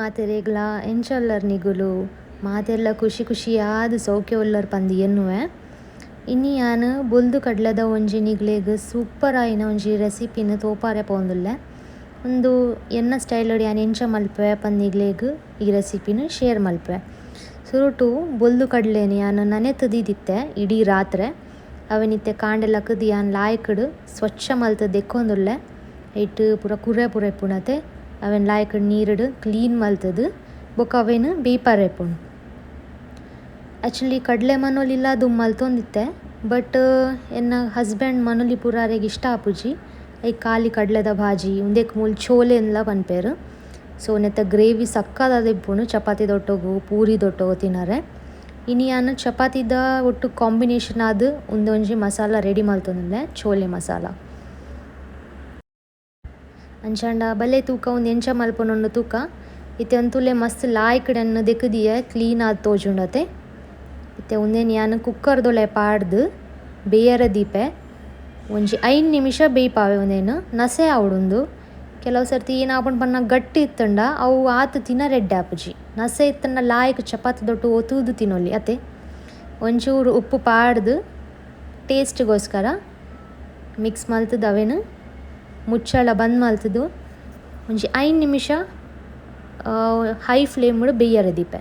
ಮಾತೆರೆಗ್ಲ ಎಂಚಲ್ಲರ್ ನಿಗುಲು ಮಾತೆರ್ಲ ಖುಷಿ ಖುಷಿಯಾದ್ ಸೌಖ್ಯ ಉಲ್ಲರ್ ಪಂದ್ ಎನ್ನುವೆ. ಇನ್ನಿ ಯಾನ್ ಬೊಲ್ದು ಕಡ್ಲದ ಒಂಜಿ ನಿಗ್ಲೆಗ್ ಸೂಪರ್ ಆಯಿನ ಒಂಜಿ ರೆಸಿಪಿನ್ ತೋಪಾರೆ ಪೋಂದುಲ್ಲೆ. ಒಂದು ಎನ್ನ ಸ್ಟೈಲಡ್ ಯಾನ್ ಎಂಚ ಮಲ್ಪೆ ಪಂದ್ ನಿಗ್ಲೆಗ್ ಈ ರೆಸಿಪಿನ್ ಶೇರ್ ಮಲ್ಪೆ. ಸುರುಟು ಬೊಲ್ದು ಕಡ್ಲೆನ್ ಯಾನ್ ನನೆತುದಿದಿತ್ತೆ ಇಡೀ ರಾತ್ರೆ. ಅವನಿತ್ತೆ ಕಾಂಡೆಲ ಕದ್ ಯಾನ್ ಲಾಯ್ಕಡ್ ಸ್ವಚ್ಛ ಮಲ್ತ್ ದೆಕ್ಕೊಂದುಲ್ಲೆ. ಐಟ್ ಪೂರ ಕುರೆ ಪೂರ ಇಪ್ಪುನತೆ ಅವೆನ್ ಲಾಯ್ಕಡ್ ನೀರುಡು ಕ್ಲೀನ್ ಮಲ್ತದು ಬೊಕ ಅವೆನ್ ಬೇಯ್ಪಾರೆಪುಂಡು. ಆ್ಯಕ್ಚುಲಿ ಕಡಲೆ ಮನೋಲಿಲ್ಲ ಅದು ಮಲ್ತೊಂದಿತ್ತೆ, ಬಟ್ ಎನ್ನ ಹಸ್ಬೆಂಡ್ ಮನೋಲಿ ಪೂರಾರೆಗ್ ಇಷ್ಟ ಆಪುಜಿ ಐ ಖಾಲಿ ಕಡ್ಲೆದ ಭಾಜಿ ಉಂದೆಕ್ ಮೂಲ್ ಚೋಲೆ ಎಲ್ಲ ಪನ್ಪೇರು. ಸೊ ನೆತ್ತ ಗ್ರೇವಿ ಸಕ್ಕದಾದ ಇಪ್ಪುಂಡು ಚಪಾತಿದೊಟ್ಟೊಗು ಪೂರಿದೊಟ್ಟೊಗು ತಿನ್ನರೆ. ಇನ್ನು ಯಾನ್ ಚಪಾತಿದ ಒಟ್ಟು ಕಾಂಬಿನೇಷನ್ ಆದ್ ಒಂದೊಂಜಿ ಮಸಾಲ ರೆಡಿ ಮಲ್ತೊಂದುಲ್ಲೆ, ಚೋಲೆ ಮಸಾಲ. ಅಂಚಾಂಡ ಬಲೆ ತೂಕ ಒಂದು ಎಂಚ ಮಲ್ಪೊನೊಂದು ತೂಕ ಇತ್ತೆ ಅಂತೂಲೆ ಮಸ್ತ್ ಲಾಯ್ಕಡನ್ನು ದೆಕ್ಕದಿಯೆ ಕ್ಲೀನ್ ಆದ್ ತೋಜುಂಡತೆ. ಇತ್ತೆ ಒಂದೇನು ಯಾನ್ ಕುಕ್ಕರ್ದೊಳೆ ಪಾಡ್ದು ಬೇಯರೆ ದೀಪೆ ಒಂಜಿ 5 ನಿಮಿಷ ಬೇಯ್ಪಾವೆ. ಒಂದೇನು ನಸೆ ಆವಡುಂದು ಕೆಲವು ಸರ್ತಿ ಏನಾಪುಂಡು ಪನ್ನ ಗಟ್ಟಿ ಇತ್ತಂಡ ಅವು ಆತು ತಿನ್ನರೆಡ್ಡೆ ಆಪುಜಿ. ನಸೆ ಇತ್ತಂಡ ಲಾಯ್ಕ್ ಚಪಾತಿ ದೊಟ್ಟು ಒತ್ತುದು ತಿನ್ನೊಲಿ ಅತೆ. ಒಂಚೂರು ಉಪ್ಪು ಪಾಡ್ದು ಟೇಸ್ಟ್ಗೋಸ್ಕರ ಮಿಕ್ಸ್ ಮಲ್ತದ್ದು ಅವೇನು ಮುಚ್ಚಳ ಬಂದ್ ಮಲ್ತದು ಒಂಜಿ 5 ನಿಮಿಷ ಹೈ ಫ್ಲೇಮ್ಡ್ ಬೇಯರೆ ದೀಪೆ.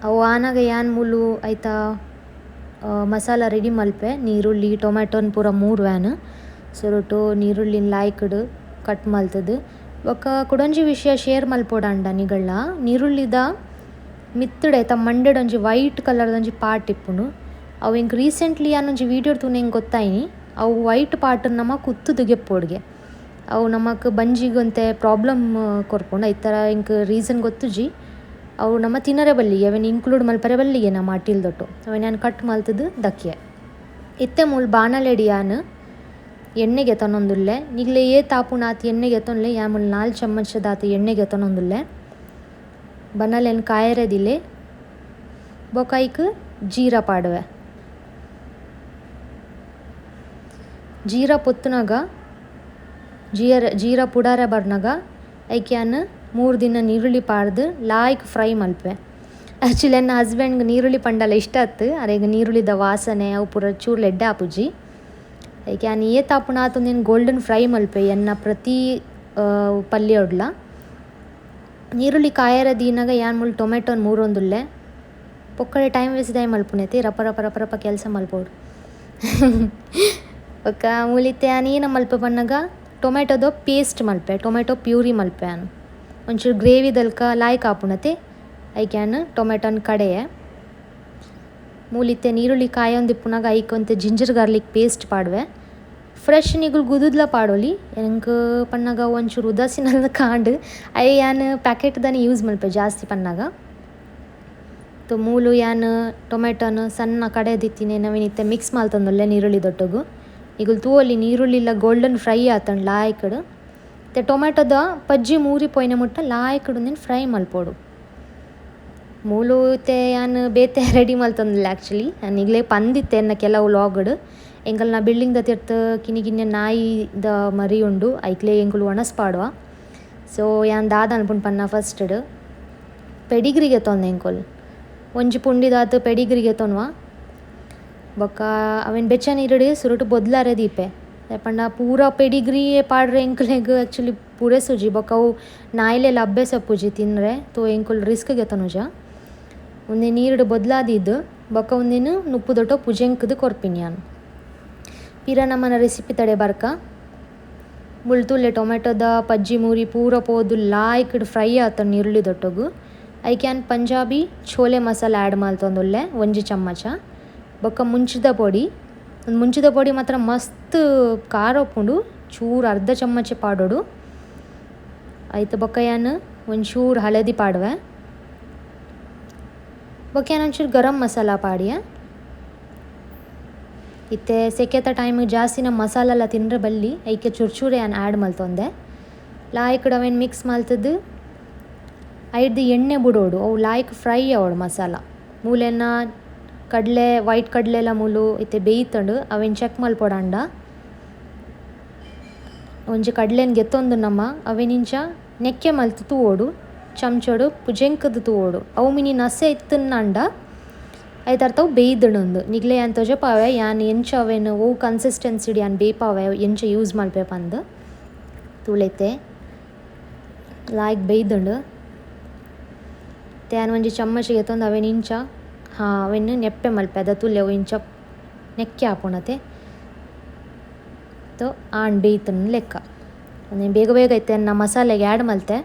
ಅವು ಆನಾಗ ಯಾನ್ ಮೂಲು ಐತ ಮಸಾಲ ರೆಡಿ ಮಲ್ಪೆ. ನೀರುಳ್ಳಿ ಟೊಮೆಟೊನ್ ಪೂರ 3 ವ್ಯಾನ್ ಸುರುಟು ನೀರುಳ್ಳಿನ ಲಾಯ್ಕಡ್ ಕಟ್ ಮಲ್ತದು. ಬೊಕ ಕುಡೊಂಜಿ ವಿಷಯ ಶೇರ್ ಮಲ್ಪೊಡಾಂಡ ನಿಗಳ್ನ ನೀರುಳ್ಳಿದ ಮಿತ್ತುಡು ಐತ ಮಂಡೆಡ್ ಒಂಜಿ ವೈಟ್ ಕಲರ್ದೊಂಜಿ ಪಾರ್ಟ್ ಇಪ್ಪುಂಡು. ಅವು ಇಂಕ್ ರೀಸೆಂಟ್ಲಿ ಯಾನೊಂಜಿ ವೀಡಿಯೋ ತೂನೆ ಹಿಂಗೆ ಗೊತ್ತಾಯಿನಿ. ಅವು ವೈಟ್ ಪಾರ್ಟನ್ನು ನಮ ಕುತ್ತುದು ಗೆಪ್ಪೊಡ್ಗೆ ಅವು ನಮಕ್ ಬಂಜಿಗಂತೆ ಪ್ರಾಬ್ಲಮ್ ಕೊರ್ಪುಂಡು. ಈ ಥರ ಇಂಕ್ ರೀಸನ್ ಗೊತ್ತುಜಿ ಅವು ನಮ್ಮ ತಿನ್ನರೆ ಬಲ್ಲಿಗೆ ಅವೆನ್ ಇನ್ಕ್ಲೂಡ್ ಮಲ್ಪರೆ ಬಲ್ಲಿಗೆ ನಮ್ಮ ಅಟ್ಟಿಲ್ದೊಟ್ಟು ಅವೆನ್ ಯಾನ್ ಕಟ್ ಮಲ್ತದು ದಕ್ಕೆ. ಇತ್ತೆ ಮೂಲ್ ಬಾಣಲೆಡಿ ಯಾನ್ ಎಣ್ಣೆಗೆ ತೊನೊಂದುಲ್ಲೆ ನಿಗ್ಲೆ ತಾಪುನ ಆತು ಎಣ್ಣೆಗೆ ತೊನ್ಲೆ ಯಾ ಮೂಲ್ 4 ಚಮಚದಾತು ಎಣ್ಣೆಗೆ ತೊನೊಂದುಲ್ಲೆ. ಬನ್ನಲೆನ್ ಕಾಯರೆದಿಲೆ ಬೊಕೈಕ್ ಜೀರ ಪಾಡುವೆ. ಜೀರ ಪೊತ್ತುನಾಗ ಜೀರ ಪುಡಾರೆ ಬರ್ನಾಗ ಐಕೆ ಯಾನ್ 3 ದಿನ ನೀರುಳ್ಳಿ ಪಾಡ್ದು ಲಾಯ್ಕ್ ಫ್ರೈ ಮಲ್ಪೆ. ಆ್ಯಕ್ಚುಲಿ ನನ್ನ ಹಸ್ಬೆಂಡ್ಗೆ ನೀರುಳ್ಳಿ ಪಂಡಲ ಇಷ್ಟ ಆತು. ಅರೆಗ ನೀರುಳ್ಳಿದ ವಾಸನೆ ಅವು ಪೂರ ಚೂರು ಲೆಡ್ಡೆ ಆಪುಜಿ. ಐಕೆ ಯಾನ್ ತಾಪುನ ಆತೊಂದೇನು ಗೋಲ್ಡನ್ ಫ್ರೈ ಮಲ್ಪೆ ಎನ್ನ ಪ್ರತಿ ಪಲ್ಯ ಒಡ್ಲ. ನೀರುಳ್ಳಿ ಕಾಯರೆ ದೀನಾಗ ಯಾನ್ ಮೂಲ್ ಟೊಮೆಟೊನ್ 3 ಒಂದುಲ್ಲೆ ಪೊಕ್ಕಡೆ ಟೈಮ್ ವೇಸ್ಟ್ ದಯ ಮಲ್ಪುನೈತಿ ರಪ ರಪ ರಪ ರಪ ಕೆಲಸ ಮಲ್ಪೋಡು. ಒಕ್ಕ ಮೂಲಿತ್ತೆ ಯಾನ್ ಏನ ಮಲ್ಪೆ ಪನ್ನಾಗ ಟೊಮೆಟೊದ ಪೇಸ್ಟ್ ಮಲ್ಪೆ, ಟೊಮೆಟೊ ಪ್ಯೂರಿ ಮಲ್ಪೆ. ಯಾನು ಒಂಚೂರು ಗ್ರೇವಿದಲ್ಕ ಲಾಯ್ಕ್ ಆಪುನತೆ ಐಕೆ ಯಾನ್ ಟೊಮೆಟೊನ್ ಕಡೆಯೆ ಮೂಲಿತ್ತೆ ನೀರುಳ್ಳಿ ಕಾಯೊಂದಿಪ್ಪುನಾಗ ಐಕೊಂತೆ ಜಿಂಜರ್ ಗಾರ್ಲಿಕ್ ಪೇಸ್ಟ್ ಪಾಡುವೆ. ಫ್ರೆಶ್ ನಿಗುಲ್ ಗುದುದ್ಲ ಪಾಡೋಲಿ ಎಂಕ್ ಪನ್ನಾಗ ಒಂಚೂರು ಉದಾಸೀನದ ಕಾಂಡ್ ಐ ಯಾನ್ ಪ್ಯಾಕೆಟ್ದಾನೆ ಯೂಸ್ ಮಲ್ಪೆ ಜಾಸ್ತಿ ಪನ್ನಾಗ. ತೊ ಮೂಲು ಯಾನ್ ಟೊಮೆಟೊನ್ ಸಣ್ಣ ಕಡೆದಿತ್ತಿನಿ ನವಿನಿತ್ತೆ ಮಿಕ್ಸ್ ಮಲ್ತೊಂದುಲ್ಲೆ ನೀರುಳ್ಳಿ ದೊಟ್ಟಗು. ಈಗುಲ್ ತೂವೊಲಿ ನೀರುಳ್ಳಿಲ ಗೋಲ್ಡನ್ ಫ್ರೈ ಆತಂಡು ಲಾಯ್ಕಡ್ ಮತ್ತು ಟೊಮೆಟೊದ ಪಜ್ಜಿ ಮೂರಿ ಪೋಯ್ನ ಮುಟ್ಟ ಲಾಯ್ಕಡ್ ಒಂದೇನು ಫ್ರೈ ಮಲ್ಪೋಡು. ಮೂಲು ಇತ್ತೆ ಯಾನ್ ಬೇತೆ ರೆಡಿ ಮಲ್ತೊಂದಿಲ್ಲ. ಆ್ಯಕ್ಚುಲಿ ನಾನು ಈಗಲೇ ಪಂದಿತ್ತೆ ಎನ್ನ ಕೆಲವು ಲಾಗಡ್ ಎಂಕಲ್ನ ಬಿಲ್ಡಿಂಗ್ದ ತಿರ್ತು ಕಿನ್ನೆ ನಾಯಿದ ಮರಿ ಉಂಡು ಐಕ್ಲೆ ಎಂಕುಲು ಒಣಸ್ಪಾಡುವ. ಸೊ ಯಾನ್ ದಾದ ಅನ್ಪುಂಡು ಪನ್ನ ಫಸ್ಟ್ಡ್ ಪೆಡಿಗ್ರಿಗೆ ತೊಂದೆ ಎಂಕೊಲ್ ಒಂಜಿ ಪುಂಡಿದಾತು ಪೆಡಿಗ್ರಿಗೆ ತೊನ್ವ. ಬೊಕ್ಕ ಅವೆನ್ ಬೆಚ್ಚ ನೀರುಡು ಸುರುಟು ಬೊದ್ಲಾರೆ ದೀಪೆ ಪಂಡ ಪೂರ ಪೆಡಿಗ್ರಿ ಪಾಡ್ರೆ ಎಂಕುಲೆಗ್ ಆ್ಯಕ್ಚುಲಿ ಪೂರೆ ಸುಜಿ ಬೊಕ್ಕ ಅವು ನಾಯಿಲೆಲ್ಲ ಅಭ್ಯಾಸ ಪೂಜಿ ತಿನ್ನರೆ ತೋ ಎಂಕುಲು ರಿಸ್ಕ್ಗೆ ತೊನುಜ. ಒಂದೇ ನೀರುಡು ಬೊದ್ಲಾದಿದ್ದು ಬೊಕ್ಕ ಒಂದೇನು ನುಪ್ಪು ದೊಟ್ಟೋ ಪುಜೆಂಕದು ಕೊರ್ಪಿನಿ ಯಾನು. ಪಿರ ನಮ್ಮನ ರೆಸಿಪಿ ತಡೆ ಬರ್ಕ ಮುಳ್ತುಲ್ಲೆ ಟೊಮೆಟೊದ ಪಜ್ಜಿ ಮೂರಿ ಪೂರ ಪೋದು ಲಾಯ್ಕಡ್ ಫ್ರೈ ಆತಂಡು ನೀರುಳ್ಳಿ ದೊಟ್ಟಗು ಐಕೆ ಯಾನ್ ಪಂಜಾಬಿ ಛೋಲೆ ಮಸಾಲ ಆ್ಯಡ್ ಮಲ್ತೊಂದುಲ್ಲೆ 1 ಚಮಚ. ಬೊಕ್ಕ ಮುಂಚಿದ ಪೊಡಿ ಮಾತ್ರ ಮಸ್ತ್ ಖಾರ ಉಪ್ಪುಂಡು ಚೂರು ಅರ್ಧ ಚಮಚ ಪಾಡೋಡು ಆಯ್ತು. ಬೊಕ್ಕ ಯಾನ್ ಒಂಚೂರು ಹಳದಿ ಪಾಡುವೆ. ಬೊಕ್ಕ ಯಾನ್ ಒಂಚೂರು ಗರಂ ಮಸಾಲ ಪಾಡಿಯ. ಇತ್ತೆ ಸೆಕೆತ ಟೈಮ್ ಜಾಸ್ತಿನ ಮಸಾಲ ಎಲ್ಲ ತಿಂದರೆ ಬಲ್ಲಿ ಐಕೆ ಚೂರು ಯಾನ್ ಆ್ಯಡ್ ಮಲ್ತೊಂದೆ. ಲಾಯ್ಕಡ್ ಅವೇನು ಮಿಕ್ಸ್ ಮಲ್ತದ್ದು ಐಡ್ದು ಎಣ್ಣೆ ಬಿಡೋಡು ಅವು ಲಾಯ್ಕ್ ಫ್ರೈ ಆವಡು ಮಸಾಲ ಮೂಲೆನ ಕಡಲೆ ವೈಟ್ ಕಡಲೆ ಎಲ್ಲ ಮೂಲು ಇತ್ತೆ ಬೇಯ್ತಂಡು ಅವೇನು ಚೆಕ್ ಮಲ್ಪೊಡಾಂಡ ಒಂಜಿ ಕಡ್ಲೆನ್ ಗೆತ್ತೊಂದು ನಮ ಅವೆನಿಂಚ ನೆಕ್ಕೆ ಮಲ್ತು ತೂವೋಡು ಚಮಚೋಡು ಪುಜೆಂಕದು ತೂವೋಡು ಅವು ಮಿನಿ ನಸೆ ಇತ್ತನ್ನಂಡ ಐತರ್ಥವು ಬೇಯ್ದಣುಂದು ನಿಗ್ಲೆ ಯಾನ್ ತೊಜಪಾವೆ ಯಾನ್ ಎಂಚ ಅವೇನು ಓ ಕನ್ಸಿಸ್ಟೆನ್ಸಿಡ್ ಯಾನ್ ಬೇಪಾವೆ ಎಂಚ ಯೂಸ್ ಮಲ್ಪೆ ಪಂದು ತೂಲೆತೆ ಲಾಯ್ಕ್ ಬೇಯ್ದಣು ಯಾನ್ ಒಂಜಿ ಚಮ್ಮಚ್ ಗೆತ್ತೊಂದು ಅವೆನಿಂಚ ಅವೆನ್ ನೆಪ್ಪೆ ಮಲ್ಪೆ ಅದ ತುಲ್ಲೆ ಅವು ಇಂಚ ನೆಕ್ಕೆ ಆಪುಣತೆ ತೊ ಆಣ್ ಬೇಯ್ತನ ಲೆಕ್ಕ నేను ಬೇಗ ಬೇಗ ಇತ್ತೆ ನಾ ಮಸಾಲೆಗೆ ಆ್ಯಡ್ ಮಲ್ತೆ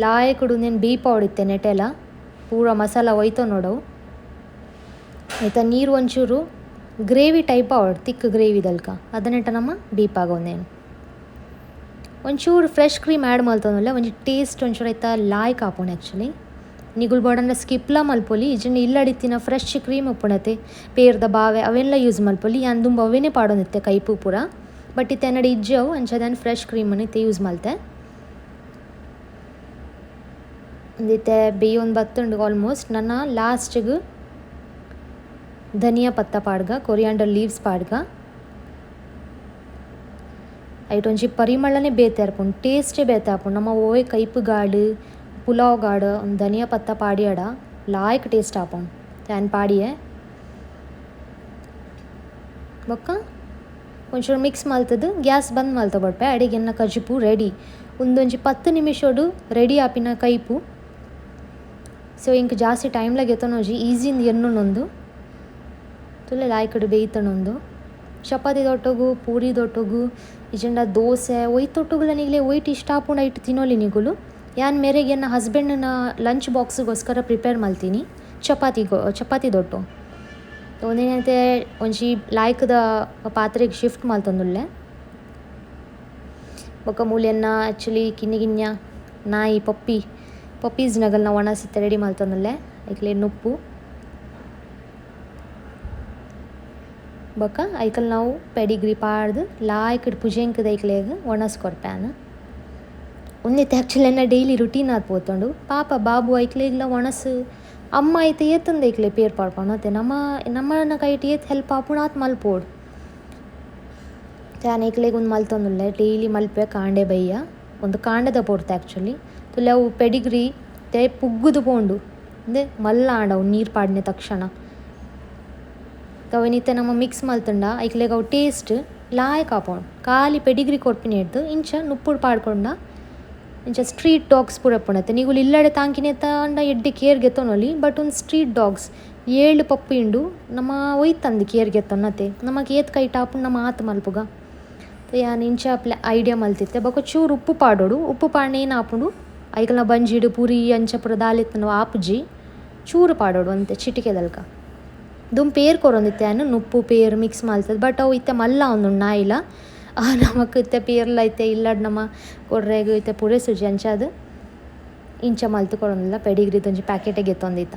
ಲಾಯಕುಡು నేను ಬೀಪ ಹೊಡಿತ್ತೆ ನೆಟೆಲ್ಲ ಪೂರ ಮಸಾಲ ಒಯ್ತೋ ನೋಡವು ಆಯ್ತಾ ನೀರು ಒಂಚೂರು ಗ್ರೇವಿ ಟೈಪ್ ಆವಡು ತಿಕ್ ಗ್ರೇವಿದಲ್ಕ ಅದನ್ನೆಟ ನಮ್ಮ ಬೀಪಾಗೋನೇನು ಒಂಚೂರು ಫ್ರೆಶ್ ಕ್ರೀಮ್ ಆ್ಯಡ್ ಮಲ್ತೊಂದುಲ್ಲೆ ಒಂಜಿ ಟೇಸ್ಟ್ ಒಂಚೂರು ಐತ ಲಾಯ್ಕ್ ಆಪುಂಡು ಆ್ಯಕ್ಚುಲಿ ನಿಗುಲು ಬೋಡಂಡ ಸ್ಕಿಪ್ಲ ಮಲ್ಪೊಲಿ ಇಜಂಡ ಇಲ್ಲಡಿತ್ತಿನ ಫ್ರೆಶ್ ಕ್ರೀಮ್ ಉಪ್ಪುಣತೆ ಪೇರ್ದ ಬಾವೆ ಅವೆಲ್ಲ ಯೂಸ್ ಮಲ್ಪೊಲಿ ಯಾನ್ ದುಂಬು ಅವೇನೇ ಪಾಡೋನಿತ್ತೆ ಕೈಪು ಪೂರ ಬಟ್ ಇತ್ತೆ ಎನ್ನಡ ಇಜ್ಜವು ಅಂಚದಾನ್ ಫ್ರೆಶ್ ಕ್ರೀಮನ್ನು ಇತ್ತೆ ಯೂಸ್ ಮಲ್ತೆ ಇತ್ತೆ ಬೇಯೊಂದು ಬತ್ತುಂಡು ಆಲ್ಮೋಸ್ಟ್ ನನ್ನ ಲಾಸ್ಟ್ಗೆ ಧನಿಯಾ ಪತ್ತ ಪಾಡ್ಗ ಕೊರಿಯಾಂಡರ್ ಲೀವ್ಸ್ ಪಾಡ್ಗ ಐಟೊಂಜಿ ಪರಿಮಳನೇ ಬೇತೆ ಅರ್ಪುಂಡು ಟೇಸ್ಟೇ ಬೇತೆ ಆಪುಂಡು ನಮ್ಮ ಓಯ್ ಕೈಪು ಗಾಡು ಪುಲಾವ್ ಗಾಡು ಒಂದು ಧನಿಯಾ ಪತ್ತ ಪಾಡಿಯಾಡ ಲಾಯ್ಕ್ ಟೇಸ್ಟ್ ಆಪುಂಡು ಯಾನ್ ಪಾಡಿಯೇ ಬೊಕ್ಕ ಒಂಚೂರು ಮಿಕ್ಸ್ ಮಲ್ತದು ಗ್ಯಾಸ್ ಬಂದ್ ಮಲ್ತ ಬಡ್ಪೆ ಅಡಿಗೆನ್ನ ಕಜುಪು ರೆಡಿ ಒಂದೊಂಜಿ 10 ನಿಮಿಷಡು ರೆಡಿ ಆಪಿನ ಕೈಪು ಸೊ ಇಂಕ ಜಾಸ್ತಿ ಟೈಮ್ಲಾಗ ಎತ್ತನೋಜಿ ಈಸಿಂದ ಎನ್ನೊಂದು ತುಲೆ ಲಾಯ್ಕಡು ಬೇಯ್ತಣೊಂದು ಚಪಾತಿ ದೊಟ್ಟಗು ಪೂರಿ ದೊಟ್ಟಗು ಇಜಂಡ ದೋಸೆ ಒಯ್ತೊಟ್ಟುಗುಲ ನಿಗಲೆ ಒಯ್ಟ್ ಇಷ್ಟ ಆಪುಂಡು ಐಟ್ ತಿನ್ನೋಲಿ ನಿಗುಲು ಯಾನ್ ಮೇರೆಗೆ ನನ್ನ ಹಸ್ಬೆಂಡ್ನ ಲಂಚ್ ಬಾಕ್ಸಿಗೋಸ್ಕರ ಪ್ರಿಪೇರ್ ಮಲ್ತೀನಿ ಚಪಾತಿ ದೊಟ್ಟು ಒಂದೇನೈತೆ ಒಂಜಿ ಲಾಯ್ಕದ ಪಾತ್ರೆಗೆ ಶಿಫ್ಟ್ ಮಲ್ತೊಂದುಲ್ಲೆ ಬೊಕ್ಕ ಮೂಲೆಯನ್ನ ಆ್ಯಕ್ಚುಲಿ ಕಿನ್ನಿಗಿನ್ಯ ನಾಯಿ ಪಪ್ಪೀಸ್ನಗಲ್ನ ಒಣಸಿತ್ತೆ ರೆಡಿ ಮಲ್ತೊಂದುಲ್ಲೆ ಐಕ್ಲೆ ನುಪ್ಪು ಬೊಕ್ಕ ಐಕಲ್ ನಾವು ಪೆಡಿಗ್ರಿ ಪಾಡ್ದು ಲಾಯ್ಕಡ್ ಪುಜೆಂಕದ ಐಕ್ಲೆಗ್ ಒಣಸ್ಕೊಡ್ಪ್ಯಾನ ಒಂದೈತೆ ಆ್ಯಕ್ಚುಲಿ ಎನ್ನ ಡೈಲಿ ರುಟೀನ್ ಆದ್ ಪೋತೊಂಡು ಪಾಪ ಬಾಬು ಐಕ್ಲೆಗ್ಲ ಒಣಸು ಅಮ್ಮ ಐತೆ ಏತಂದು ಐಕ್ಲೆ ಪೇರ್ ಪಾಡ್ಪೊಂಡು ಮತ್ತೆ ನಮ್ಮನ ಕೈಟ್ ಏತ್ ಹೆಲ್ಪ್ ಆಪುಣ ಆತ್ ಮಲ್ಪೋಡು ತ್ಯಾನ್ ಐಕ್ಲೆಗ್ ಒಂದು ಮಲ್ತೊಂದುಲ್ಲೆ ಡೈಲಿ ಮಲ್ಪೆ ಕಾಂಡೆ ಬಯ್ಯ ಒಂದು ಕಾಂಡದ ಪೋಡ್ತೆ ಆ್ಯಕ್ಚುಲಿ ತುಲೆ ಅವು ಪೆಡಿಗ್ರಿ ತೆ ಪುಗ್ಗುದು ಪೋಂಡು ಅಂದೆ ಮಲ್ಲ ಆಂಡವು ನೀರು ಪಾಡಿನ ತಕ್ಷಣ ತವನಿತ್ತೆ ನಮ್ಮ ಮಿಕ್ಸ್ ಮಲ್ತುಂಡ ಐಕ್ಲೆಗ್ ಅವು ಟೇಸ್ಟ್ ಲಾಯ್ಕ್ ಆಪೋಂಡು ಖಾಲಿ ಪೆಡಿಗ್ರಿ ಕೊರ್ಪಿನ ಹಿಡ್ದು ಇಂಚ ನುಪ್ಪುಡು ಪಾಡ್ಕೊಂಡ ಇಂಚ ಸ್ಟ್ರೀಟ್ ಡಾಗ್ಸ್ ಪೂರ ಪುಣತೆ ನೀಗುಲು ಇಲ್ಲಡೆ ತಾಂಕಿನೇ ತಾಂಡ ಎಡ್ಡೆ ಕೇರ್ ಗೆತ್ತೊನೊಲಿ ಬಟ್ ಒಂದು ಸ್ಟ್ರೀಟ್ ಡಾಗ್ಸ್ 7 ಪಪ್ಪು ಇಂಡು ನಮ್ಮ ಒಯ್ತಂದು ಕೇರ್ ಗೆತ್ತೊನ್ನತೆ ನಮಗೆ ಏತ್ ಕೈಟ್ ಆಪುಂಡು ನಮ್ಮ ಆತು ಮಲ್ಪುಗ ಯಾನ್ ಇಂಚ ಐಡಿಯಾ ಮಲ್ತಿತ್ತೆ ಬೊಕ ಚೂರು ಉಪ್ಪು ಪಾಡೋಡು ಉಪ್ಪು ಪಾಡ್ನ ಏನು ಆಪುಂಡು ಐಕಲ್ನ ಬಂಜಿಡು ಪೂರಿ ಅಂಚ ಪೂರ ದಾಲಿತ್ತನ ಆಪುಜಿ ಚೂರು ಪಾಡೋಡು ಅಂತೆ ಚಿಟಿಕೆದಲ್ಕ ದುಮ್ ಪೇರ್ ಕೊರೊಂದಿತ್ತೆ ಅನ್ನು ನುಪ್ಪು ಪೇರ್ ಮಿಕ್ಸ್ ಮಲ್ತದೆ ಬಟ್ ಅವು ಇತ್ತೆ ಮಲ್ಲ ಒಂದು ನಾಯಿಲ ನಮಕ್ ಇತ್ತೆ ಪೇರ್ಲ ಐತೆ ಇಲ್ಲಡ್ ನಮ್ಮ ಕೊರ್ರೆಗ್ ಇತ್ತೆ ಪೂರೆ ಸುಜಿ ಅಂಚಾದು ಇಂಚ ಮಲ್ತು ಕೊರೊಂದಿಲ್ಲ ಪೆಡಿಗ್ರಿದು ಒಂಜಿ ಪ್ಯಾಕೆಟಿಗೆ ಎತ್ತೊಂದಿತ್ತ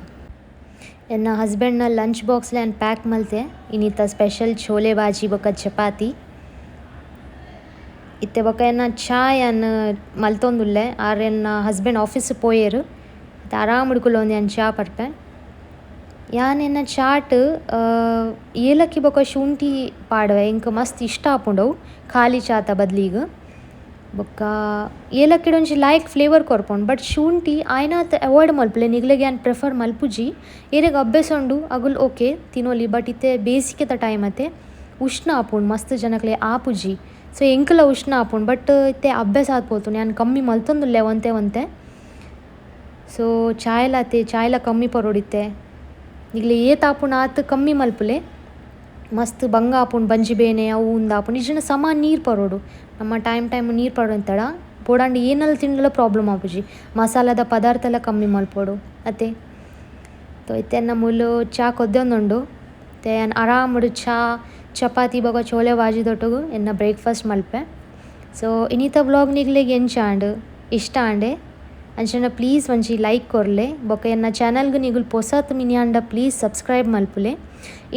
ಎನ್ನ ಹಸ್ಬೆಂಡ್ನ ಲಂಚ್ ಬಾಕ್ಸ್ಲೆ ನಾನು ಪ್ಯಾಕ್ ಮಲ್ತೆ ಇನ್ನಿತ್ತ ಸ್ಪೆಷಲ್ ಛೋಲೆ ಬಾಜಿ ಬೊಕ ಚಪಾತಿ ಇತ್ತೆ ಬೊಕ ಎನ್ನ ಚಾಯ್ ಅನ್ನು ಮಲ್ತೊಂದುಲ್ಲೆ ಆರ್ ಎನ್ನ ಹಸ್ಬೆಂಡ್ ಆಫೀಸ್ ಪೋಯೆರು ಇತ್ತೆ ಆರಾಮ್ ಹುಡ್ಕುಲೊಂದು ಯಾನ್ ಚಾ ಪರ್ಪೆ ಯಾನ್ ಎನ್ನ ಚಾಟ್ ಏಲಕ್ಕಿ ಬೊಕ ಶುಂಠಿ ಪಾಡ್ವೆ ಇಂಕ ಮಸ್ತ್ ಇಷ್ಟ ಆಪುಂಡವು ಖಾಲಿ ಚಾತ ಬದ್ಲಿಗ ಬೊಕ್ಕ ಏಲಕ್ಕಿಡು ಒಂಜಿ ಲೈಕ್ ಫ್ಲೇವರ್ ಕೊರ್ಪುಂಡು ಬಟ್ ಶುಂಠಿ ಆಯ್ನಾತ್ ಅವಾಯ್ಡ್ ಮಲ್ಪುಲೆ ನಿಗ್ಲೆಗ್ ಯಾನ್ ಪ್ರಿಫರ್ ಮಲ್ಪುಜಿ ಏರೆಗ್ ಅಭ್ಯಾಸ ಅಗುಲ್ ಓಕೆ ತಿನ್ನೋಲಿ ಬಟ್ ಇತ್ತೆ ಬೇಸಿಗೆದ ಟೈಮ್ ಅತ್ತೆ ಉಷ್ಣ ಆಪುಂಡು ಮಸ್ತ್ ಜನಕ್ಲೆ ಆಪುಜಿ ಸೊ ಎಂಕಲ ಉಷ್ಣ ಆಪುಂಡು ಬಟ್ ಇತ್ತೆ ಅಭ್ಯಾಸ ಆತ್ಪೋತು ಯಾನ್ ಕಮ್ಮಿ ಮಲ್ತೊಂದುಲ್ಲೆ ಒಂತೆ ಸೊ ಚಾಯ್ಲ ಕಮ್ಮಿ ಪರೋಡಿತ್ತೆ ಈಗಲೇ ಏತ್ ಆಪುಂಡು ಆತು ಕಮ್ಮಿ ಮಲ್ಪುಲೆ ಮಸ್ತ್ ಬಂಗ ಆಪುಂಡು ಬಂಜಿ ಬೇನೆ ಅವು ಉಂದು ಆಪುಂಡು ಇಜನ ಸಮ ನೀರು ಪರೋಡು ನಮ್ಮ ಟೈಮ್ ನೀರು ಪರೋಡು ಅಂತಡ ಪೋಡಾಂಡು ಏನಲ್ಲ ತಿಂಡಲ ಪ್ರಾಬ್ಲಮ್ ಆಪುಜಿ ಮಸಾಲದ ಪದಾರ್ಥ ಎಲ್ಲ ಕಮ್ಮಿ ಮಲ್ಪೋಡು ಅತ್ತೆ ತೊ ಇತ್ತೆನ್ನ ಮುಲು ಚಾ ಕೊದ್ದೊಂದುಂಡು ತೆ ಆರಾಮಡು ಚಪಾತಿ ಬೊಕ ಚೋಲೆ ಬಾಜಿ ದೊಟ್ಟಗು ಎನ್ನ ಬ್ರೇಕ್ಫಾಸ್ಟ್ ಮಲ್ಪೆ ಸೊ ಇನ್ನಿತ ವ್ಲಾಗ್ ನಿಗ್ಲೆಗ್ ಎಂಚಾಂಡು ಇಷ್ಟ ಆಂಡೆ ಅಂಚನ ಪ್ಲೀಸ್ ಒಂಜಿ ಲೈಕ್ ಕೊರ್ಲೆ ಬೊಕ ಎನ್ನ ಚಾನಲ್ಗೆ ನಿಗುಲು ಪೊಸತ್ ಮಿನಿಯಾಂಡ ಪ್ಲೀಸ್ ಸಬ್ಸ್ಕ್ರೈಬ್ ಮಲ್ಪುಲೆ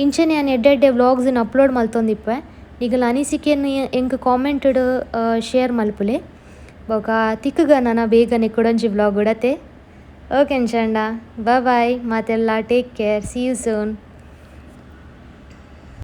ಇಂಚನೆ ನಾನು ಎಡ್ಡೆ ವ್ಲಾಗ್ಸನ್ನು ಅಪ್ಲೋಡ್ ಮಲ್ತೊಂದಿಪ್ಪೆ ನಿಗುಲು ಅನಿಸಿಕೆಯನ್ನು ಎಂಕ್ ಕಾಮೆಂಟಡ್ ಶೇರ್ ಮಲ್ಪುಲೆ ಬೊಕ ತಿಕ್ಕಗ ನನ್ನ ಬೇಗನೆ ಕೊಡೊಂಜಿ ವ್ಲಾಗ್ ಉಡತೆ ಓಕೆ ಅಂಚಂಡ ಬಾಯ್ ಮಾತೆಲ್ಲ take care see you soon.